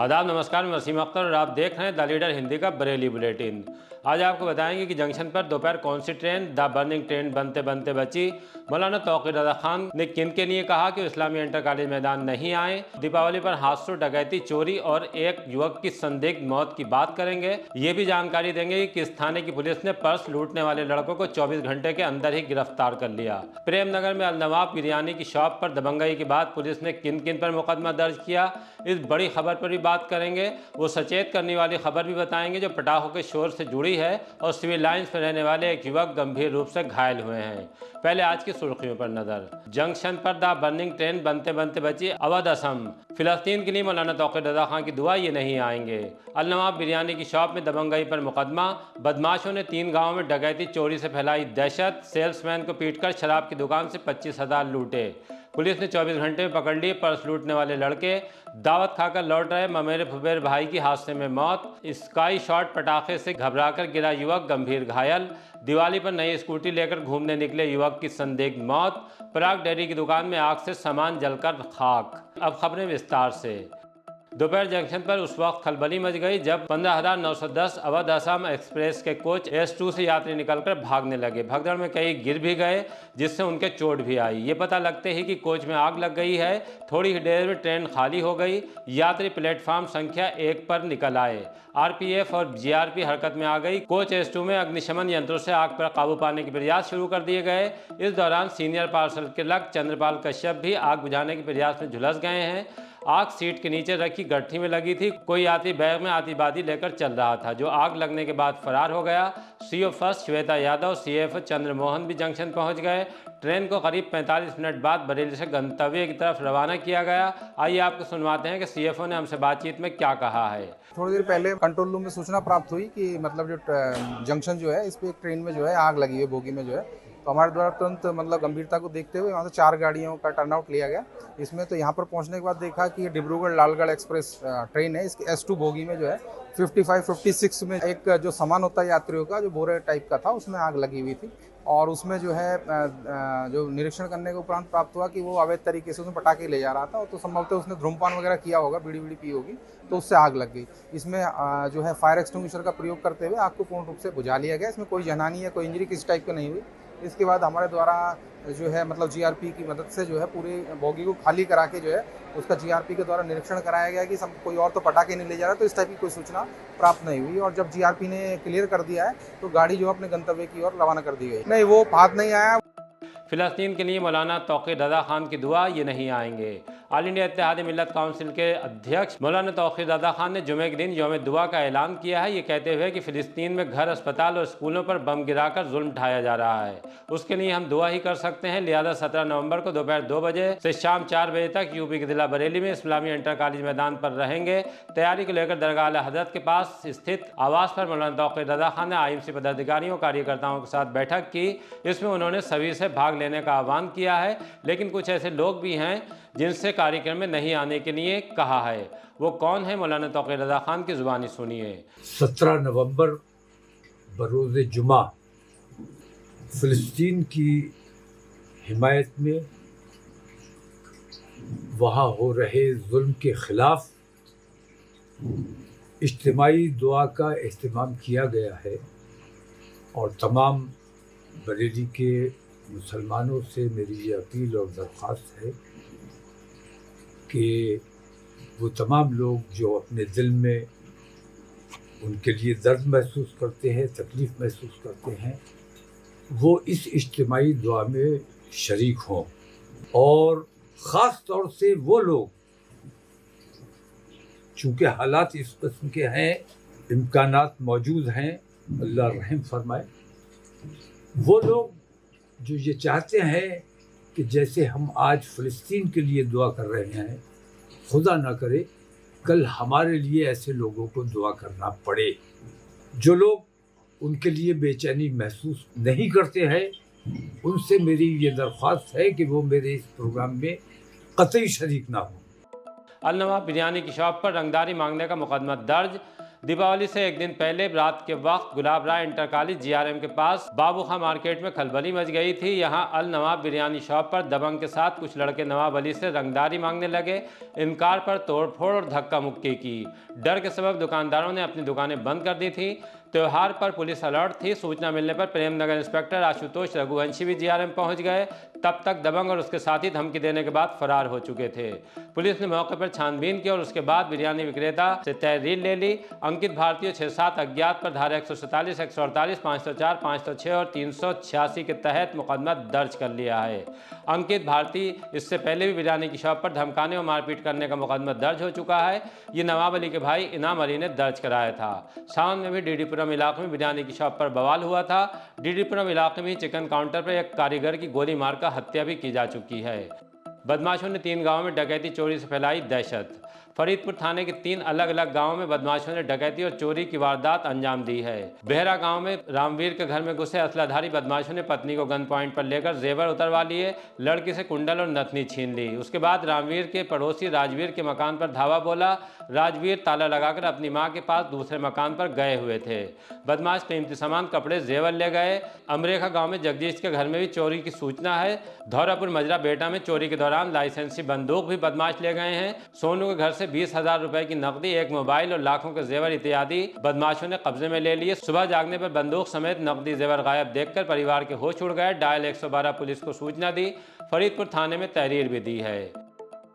आदाब, नमस्कार। मैं वसीम अख्तर और आप देख रहे हैं द लीडर हिंदी का बरेली बुलेटिन। आज आपको बताएंगे कि जंक्शन पर दोपहर कौन सी ट्रेन द बर्निंग ट्रेन बनते बनते बची। मौलाना तौक़ीर रज़ा खान ने किन के लिए कहा कि इस्लामी इंटर कॉलेज मैदान नहीं आए। दीपावली पर हादसों, डकैती, चोरी और एक युवक की संदिग्ध मौत की बात करेंगे। ये भी जानकारी देंगे कि किस थाने की पुलिस ने पर्स लूटने वाले लड़कों को 24 घंटे के अंदर ही गिरफ्तार कर लिया। प्रेमनगर में अलनवाब बिरयानी की शॉप पर दबंगई के बाद पुलिस ने किन किन पर मुकदमा दर्ज किया, इस बड़ी खबर पर भी बात करेंगे। वो सचेत करने वाली खबर भी बताएंगे जो पटाखों के शोर से जुड़ी है और सिविल लाइंस में रहने वाले एक युवक गंभीर रूप से घायल हुए हैं। पहले आज की सुर्खियों पर नजर। जंक्शन पर द बर्निंग ट्रेन बनते बनते बची अवध असम। फिलिस्तीन के लिए मौलाना तौक़ीर रज़ा खान की दुआ ये नहीं आएंगे। अलनवाब बिरयानी की शॉप में दबंगई पर मुकदमा। बदमाशों ने 3 गांवों में डकैती, चोरी से फैलाई दहशत। सेल्समैन को पीटकर शराब की दुकान से 25,000 लूटे। पुलिस ने 24 घंटे में पकड़ लिए पर्स लूटने वाले लड़के। दावत खाकर लौट रहे ममेरे फुबेर भाई की हादसे में मौत। स्काई शॉट पटाखे से घबराकर गिरा युवक गंभीर घायल। दिवाली पर नई स्कूटी लेकर घूमने निकले युवक की संदिग्ध मौत। पराग डेयरी की दुकान में आग से सामान जलकर खाक। अब खबरें विस्तार से। दोपहर जंक्शन पर उस वक्त खलबली मच गई जब 15,910 अवध असम एक्सप्रेस के कोच S2 से यात्री निकलकर भागने लगे। भगदड़ में कई गिर भी गए जिससे उनके चोट भी आई। ये पता लगते ही कि कोच में आग लग गई है। थोड़ी ही देर में ट्रेन खाली हो गई। यात्री प्लेटफॉर्म संख्या 1 पर निकल आए। RPF और GRP हरकत में आ गई। कोच S2 में अग्निशमन यंत्रों से आग पर काबू पाने के प्रयास शुरू कर दिए गए। इस दौरान senior parcel clerk Chandrapal Kashyap भी आग बुझाने के प्रयास में झुलस गए हैं। आग सीट के नीचे रखी गट्ठी में लगी थी। कोई यात्री बैग में आतिशबाजी लेकर चल रहा था जो आग लगने के बाद फरार हो गया। CO first Shweta Yadav, CFO Chandramohan भी जंक्शन पहुंच गए। ट्रेन को करीब 45 मिनट बाद बरेली से गंतव्य की तरफ रवाना किया गया। आइए आपको सुनवाते हैं कि CFO ने हमसे बातचीत में क्या कहा है। थोड़ी देर पहले कंट्रोल रूम में सूचना प्राप्त हुई कि मतलब जो जंक्शन जो है इस पे एक ट्रेन में जो है आग लगी है, बोगी में जो है। तो हमारे द्वारा तुरंत मतलब गंभीरता को देखते हुए वहाँ से 4 गाड़ियों का टर्नआउट लिया गया। इसमें तो यहाँ पर पहुँचने के बाद देखा कि ये डिब्रूगढ़ लालगढ़ एक्सप्रेस ट्रेन है। इसके S2 बोगी में जो है 55-56 में एक जो सामान होता है यात्रियों का, जो बोरे टाइप का था, उसमें आग लगी हुई थी। और उसमें जो है जो निरीक्षण करने के उपरांत प्राप्त हुआ कि वो अवैध तरीके से उसमें पटाखे ले जा रहा था। तो संभवतः उसने धूम्रपान वगैरह किया होगा, बीड़ी पी होगी, तो उससे आग लग गई। इसमें जो है फायर एक्सटिंग्विशर का प्रयोग करते हुए आग को पूर्ण रूप से बुझा लिया गया। इसमें कोई जनहानि या कोई इंजरी किसी टाइप की नहीं हुई। इसके बाद हमारे द्वारा जो है मतलब GRP की मदद से जो है पूरी बोगी को खाली करा के जो है उसका GRP के द्वारा निरीक्षण कराया गया कि सब कोई और तो पटाखे नहीं ले जा रहा। तो इस टाइप की कोई सूचना प्राप्त नहीं हुई। और जब GRP ने क्लियर कर दिया है तो गाड़ी जो अपने गंतव्य की ओर रवाना कर दी गई। नहीं, वो हाथ नहीं आया। फिलिस्तीन के लिए मौलाना तौक़ीर रज़ा खान की दुआ ये नहीं आएंगे। ऑल इंडिया इत्तेहादी मिल्लत काउंसिल के अध्यक्ष मौलाना तौक़ीर रज़ा खान ने जुमे के दिन यौम दुआ का ऐलान किया है। ये कहते हुए कि फ़िलिस्तीन में घर, अस्पताल और स्कूलों पर बम गिराकर जुल्म ढाया जा रहा है, उसके लिए हम दुआ ही कर सकते हैं। लिहाजा 17 नवंबर को दोपहर 2 बजे से शाम 4 बजे तक यूपी के जिला बरेली में इस्लामी इंटर कॉलेज मैदान पर रहेंगे। तैयारी को लेकर दरगाह आला हज़रत के पास स्थित आवास पर मौलाना तौक़ीर रज़ा खान ने IMC पदाधिकारियों, कार्यकर्ताओं के साथ बैठक की। इसमें उन्होंने सभी से भाग लेने का आह्वान किया है, लेकिन कुछ ऐसे लोग भी हैं जिनसे कार्यक्रम में नहीं आने के लिए कहा है। वो कौन है, मौलाना तौक़ीर रज़ा खान की जुबानी सुनिए। 17 नवंबर बरोज़ जुमा फ़िलिस्तीन की हिमायत में वहाँ हो रहे जुल्म के ख़िलाफ़ इज्तिमाई दुआ का एहतमाम किया गया है। और तमाम बरेली के मुसलमानों से मेरी ये अपील और दरख्वास्त है कि वो तमाम लोग जो अपने दिल में उनके लिए दर्द महसूस करते हैं, तकलीफ़ महसूस करते हैं, वो इस इज्तिमाई दुआ में शरीक हों। और ख़ास तौर से वो लोग, चूँकि हालात इस किस्म के हैं, इम्कानात मौजूद हैं, अल्लाह रहम फरमाए, वो लोग जो ये चाहते हैं कि जैसे हम आज फ़िलिस्तीन के लिए दुआ कर रहे हैं, खुदा ना करे कल हमारे लिए ऐसे लोगों को दुआ करना पड़े। जो लोग उनके लिए बेचैनी महसूस नहीं करते हैं, उनसे मेरी ये दरख्वास्त है कि वो मेरे इस प्रोग्राम में कतई शरीक ना हो। अलनवाब बिरयानी की शॉप पर रंगदारी मांगने का मुकदमा दर्ज। दीपावली से एक दिन पहले रात के वक्त गुलाब राय इंटर कॉलेज जीआरएम के पास बाबू खां मार्केट में खलबली मच गई थी। यहां अल नवाब बिरयानी शॉप पर दबंग के साथ कुछ लड़के नवाब अली से रंगदारी मांगने लगे। इनकार पर तोड़फोड़ और धक्का मुक्की की। डर के सबब दुकानदारों ने अपनी दुकानें बंद कर दी थी। त्योहार पर पुलिस अलर्ट थी। सूचना मिलने पर प्रेमनगर इंस्पेक्टर आशुतोष रघुवंशी भी जीआरएम पहुंच गए। तब तक दबंग और उसके साथी धमकी देने के बाद फरार हो चुके थे। पुलिस ने मौके पर छानबीन की और उसके बाद बिरयानी विक्रेता से तहरीर ले ली। अंकित भारती और 6-7 अज्ञात पर धारा 147, 148, 504, 506 और 386 के तहत मुकदमा दर्ज कर लिया है। अंकित भारती इससे पहले भी बिरयानी की शॉप पर धमकाने और मारपीट करने का मुकदमा दर्ज हो चुका है। ये नवाब अली के भाई इनाम अली ने दर्ज कराया था। सावन में भी डीडीपुरम इलाके में बिरयानी की शॉप पर बवाल हुआ था। डीडीपुरम इलाके में चिकन काउंटर पर एक कारीगर की गोली मारकर हत्या भी की जा चुकी है। बदमाशों ने 3 गांवों में डकैती चोरी से फैलाई दहशत। फरीदपुर थाने के 3 अलग अलग गांवों में बदमाशों ने डकैती और चोरी की वारदात अंजाम दी है। बेहरा गांव में रामवीर के घर में घुसे असलाधारी बदमाशों ने पत्नी को गन पॉइंट पर लेकर जेवर उतरवा लिए, लड़की से कुंडल और नथनी छीन ली। उसके बाद रामवीर के पड़ोसी राजवीर के मकान पर धावा बोला। राजवीर ताला लगाकर अपनी मां के पास दूसरे मकान पर गए हुए थे। बदमाश कीमती सामान, कपड़े, जेवर ले गए। अमरेखा गांव में जगदीश के घर में भी चोरी की सूचना है। धौरापुर मजरा बेटा में चोरी के दौरान लाइसेंसी बंदूक भी बदमाश ले गए हैं। सोनू के घर से 20,000 रुपए की नकदी, एक मोबाइल और लाखों के जेवर इत्यादि बदमाशों ने कब्जे में ले लिए। सुबह जागने पर बंदूक समेत नकदी जेवर गायब देखकर परिवार के होश उड़ गए। डायल 112 पुलिस को सूचना दी। फरीदपुर थाने में तहरीर भी दी है।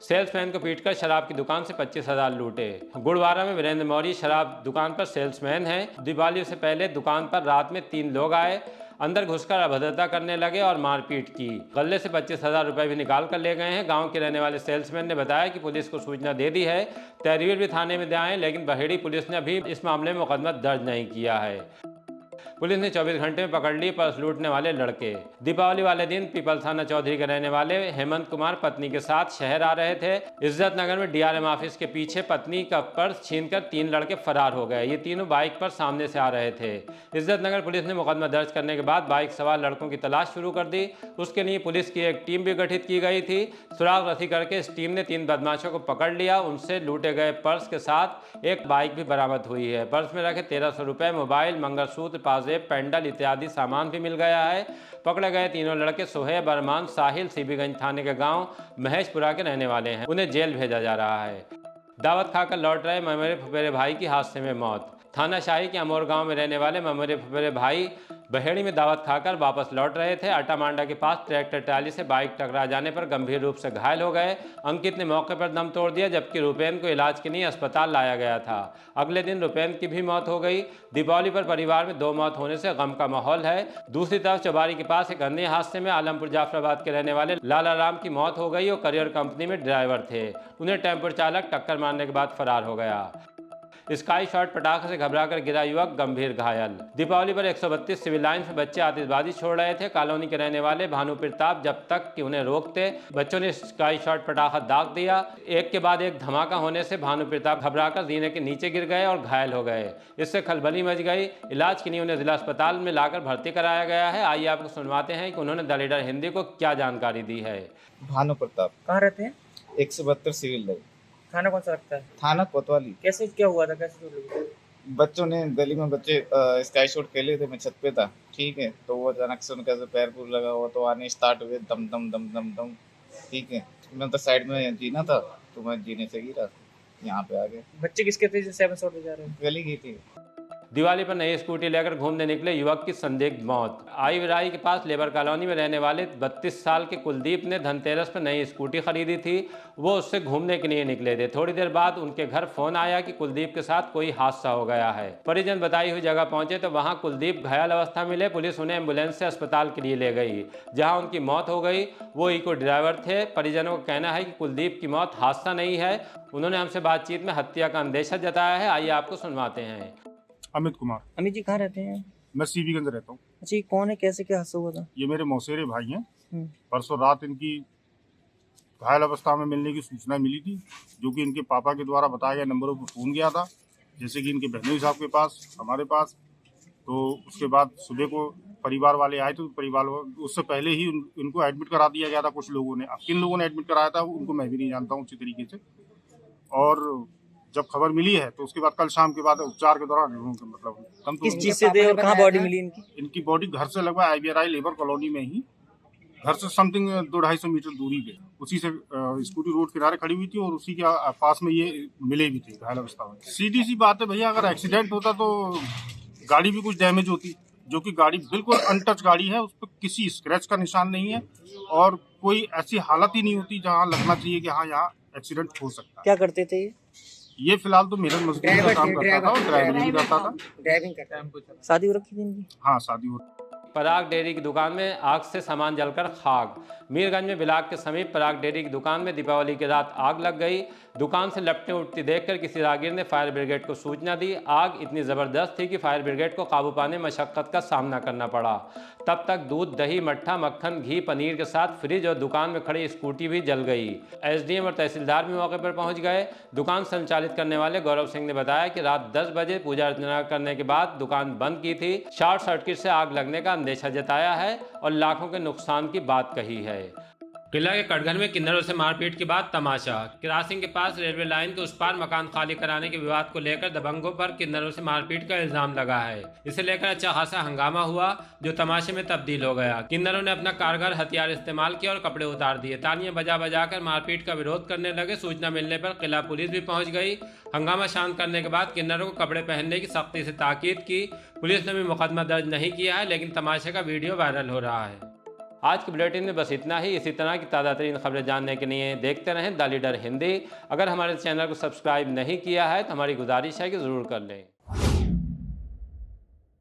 सेल्समैन को पीटकर शराब की दुकान से 25,000 लूटे। गुड़वारा में वीरेंद्र मौर्य शराब दुकान पर सेल्समैन है। दिवाली से पहले दुकान पर रात में 3 लोग आए, अंदर घुसकर अभद्रता करने लगे और मारपीट की। गले से 25,000 रुपए भी निकाल कर ले गए हैं। गांव के रहने वाले सेल्समैन ने बताया कि पुलिस को सूचना दे दी है। तहरीर भी थाने में दिए, लेकिन बहेड़ी पुलिस ने अभी इस मामले में मुकदमा दर्ज नहीं किया है। पुलिस ने 24 घंटे में पकड़ लिए पर्स लूटने वाले लड़के। दीपावली वाले दिन पीपल थाना चौधरी के रहने वाले हेमंत कुमार पत्नी के साथ शहर आ रहे थे। इज्जत नगर में डीआरएम ऑफिस के पीछे पत्नी का पर्स छीनकर 3 लड़के फरार हो गए। ये तीनों बाइक पर सामने से आ रहे थे। इज्जत नगर पुलिस ने मुकदमा दर्ज करने के बाद बाइक सवार लड़कों की तलाश शुरू कर दी। उसके लिए पुलिस की एक टीम भी गठित की गई थी। सुराग रसी करके इस टीम ने 3 बदमाशों को पकड़ लिया। उनसे लूटे गए पर्स के साथ एक बाइक भी बरामद हुई है। पर्स में रखे 1300 रुपए, मोबाइल, मंगलसूत्र, पाजेब, पेंडल इत्यादि सामान भी मिल गया है। पकड़े गए तीनों लड़के सोहेब, अरमान, साहिल सीबीगंज थाने के गांव महेशपुरा के रहने वाले हैं। उन्हें जेल भेजा जा रहा है। दावत खाकर लौट रहे ममेरे फुफेरे भाई की हादसे में मौत। थाना शाही के अमोर गांव में रहने वाले ममेरे फुफेरे भाई बहेड़ी में दावत खाकर वापस लौट रहे थे। अटामांडा के पास ट्रैक्टर ट्राली से बाइक टकरा जाने पर गंभीर रूप से घायल हो गए। अंकित ने मौके पर दम तोड़ दिया, जबकि रुपेन को इलाज के लिए अस्पताल लाया गया था। अगले दिन रुपेन की भी मौत हो गई। दीपावली पर परिवार में 2 मौत होने से गम का माहौल है। दूसरी तरफ चौबारी के पास एक अन्य हादसे में आलमपुर जाफराबाद के रहने वाले लाला राम की मौत हो गई और करियर कंपनी में ड्राइवर थे। उन्हें टेम्पो चालक टक्कर मारने के बाद फरार हो गया। स्काई शॉट पटाखे से घबराकर गिरा युवक गंभीर घायल। दीपावली पर 132 सिविल लाइन्स में बच्चे आतिशबाजी छोड़ रहे थे। कॉलोनी के रहने वाले भानु प्रताप जब तक कि उन्हें रोकते, बच्चों ने स्काई शॉट पटाखा दाग दिया। एक के बाद एक धमाका होने से भानु प्रताप घबराकर जीने के नीचे गिर गए और घायल हो गए। इससे खलबली मच गई। इलाज के लिए उन्हें जिला अस्पताल में लाकर भर्ती कराया गया है। आइए आपको सुनवाते हैं कि उन्होंने द लीडर हिंदी को क्या जानकारी दी है। भानु प्रताप। कहाँ रहते हैं? 172 सिविल लाइन। थाना कौन सा लगता है? थाना कोतवाली। कैसे क्या हुआ था, कैसे चोट लगी? बच्चों ने गली में बच्चे स्काई शॉट खेले थे, मैं छत पे था, ठीक है, तो वो अचानक से उनका पैर पूर लगा हुआ तो आने स्टार्ट हुए दम दम दम दम दम, ठीक है। मैं तो साइड में जीना था तो मैं जीने से गिरा, यहाँ पे आ गए। बच्चे किसके थे जो 7 शॉट ले जा रहे हैं? गली गई थी। दिवाली पर नई स्कूटी लेकर घूमने निकले युवक की संदिग्ध मौत। आई विराई के पास लेबर कॉलोनी में रहने वाले 32 साल के कुलदीप ने धनतेरस पर नई स्कूटी खरीदी थी। वो उससे घूमने के लिए निकले थे। थोड़ी देर बाद उनके घर फोन आया कि कुलदीप के साथ कोई हादसा हो गया है। परिजन बताई हुई जगह पहुंचे तो वहां कुलदीप घायल अवस्था मिले। पुलिस उन्हें एम्बुलेंस से अस्पताल के लिए ले गई, जहाँ उनकी मौत हो गई। वो इको ड्राइवर थे। परिजनों का कहना है कि कुलदीप की मौत हादसा नहीं है। उन्होंने हमसे बातचीत में हत्या का अंदेशा जताया है। आइए आपको सुनवाते हैं। अमित कुमार। अमित जी कहाँ रहते हैं? मैं सीबीगंज रहता हूँ। अच्छा, कौन है, कैसे क्या हादसा हुआ था? ये मेरे मौसेरे भाई हैं। परसों रात इनकी घायल अवस्था में मिलने की सूचना मिली थी, जो कि इनके पापा के द्वारा बताए गए नंबरों पर फ़ोन गया था, जैसे कि इनके बहनोई साहब के पास, हमारे पास। तो उसके बाद सुबह को परिवार वाले आए तो परिवार उससे पहले ही इनको एडमिट करा दिया गया था कुछ लोगों ने। अब किन लोगों ने एडमिट कराया था उनको मैं भी नहीं जानता हूँ अच्छी तरीके से। और जब खबर मिली है तो उसके बाद कल शाम के बाद उपचार के दौरान मतलब कम किस चीज से थे और कहाँ बॉडी मिली इनकी? इनकी बॉडी घर से लगभग IBRI लेबर कॉलोनी में ही, घर से समथिंग 200-250 मीटर दूरी पे, उसी से स्कूटी रोड किनारे खड़ी हुई थी और उसी के पास में ये मिले भी थे घायल अवस्था में। सीधी सी बात है भैया, अगर एक्सीडेंट होता तो गाड़ी भी कुछ डैमेज होती, जो कि गाड़ी बिल्कुल अनटच गाड़ी है, उस पर किसी स्क्रैच का निशान नहीं है और कोई ऐसी हालत ही नहीं होती जहाँ लगना चाहिए कि हाँ यहाँ एक्सीडेंट हो सकता है। क्या करते थे ये फिलहाल तो मेरे मजदूरी का काम करता था और ड्राइवरी भी करता था। ड्राइविंग करता था। शादी हो रखी थी इनकी? हाँ, शादी हो। पराग डेयरी की दुकान में आग से सामान जलकर खाक। मीरगंज में बिलाग के समीप पराग डेयरी की दुकान में दीपावली की रात आग लग गई। दुकान से लपटें उठती देखकर किसी राहगीर ने फायर ब्रिगेड को सूचना दी। आग इतनी ज़बरदस्त थी कि फायर ब्रिगेड को काबू पाने मशक्क़त का सामना करना पड़ा। तब तक दूध, दही, मट्ठा, मक्खन, घी, पनीर के साथ फ्रिज और दुकान में खड़ी स्कूटी भी जल गई। SDM और तहसीलदार भी मौके पर पहुंच गए। दुकान संचालित करने वाले गौरव सिंह ने बताया कि रात 10 बजे पूजा अर्चना करने के बाद दुकान बंद की थी। शॉर्ट सर्किट से आग लगने का अंदेशा जताया है और लाखों के नुकसान की बात कही है। किला के कटघर में किन्नरों से मारपीट के बाद तमाशा। क्रॉसिंग के पास रेलवे लाइन के उस पार मकान खाली कराने के विवाद को लेकर दबंगों पर किन्नरों से मारपीट का इल्जाम लगा है। इसे लेकर अच्छा खासा हंगामा हुआ जो तमाशे में तब्दील हो गया। किन्नरों ने अपना कारगर हथियार इस्तेमाल किया और कपड़े उतार दिए। तालियां बजा बजाकर मारपीट का विरोध करने लगे। सूचना मिलने पर किला पुलिस भी पहुंच गई। हंगामा शांत करने के बाद किन्नरों को कपड़े पहनने की सख्ती से ताकीद की। पुलिस ने भी मुकदमा दर्ज नहीं किया है, लेकिन तमाशे का वीडियो वायरल हो रहा है। आज के बुलेटिन में बस इतना ही। इसी तरह की ताज़ा तरीन खबरें जानने के लिए देखते रहें द लीडर हिंदी। अगर हमारे चैनल को सब्सक्राइब नहीं किया है तो हमारी गुजारिश है कि ज़रूर कर लें।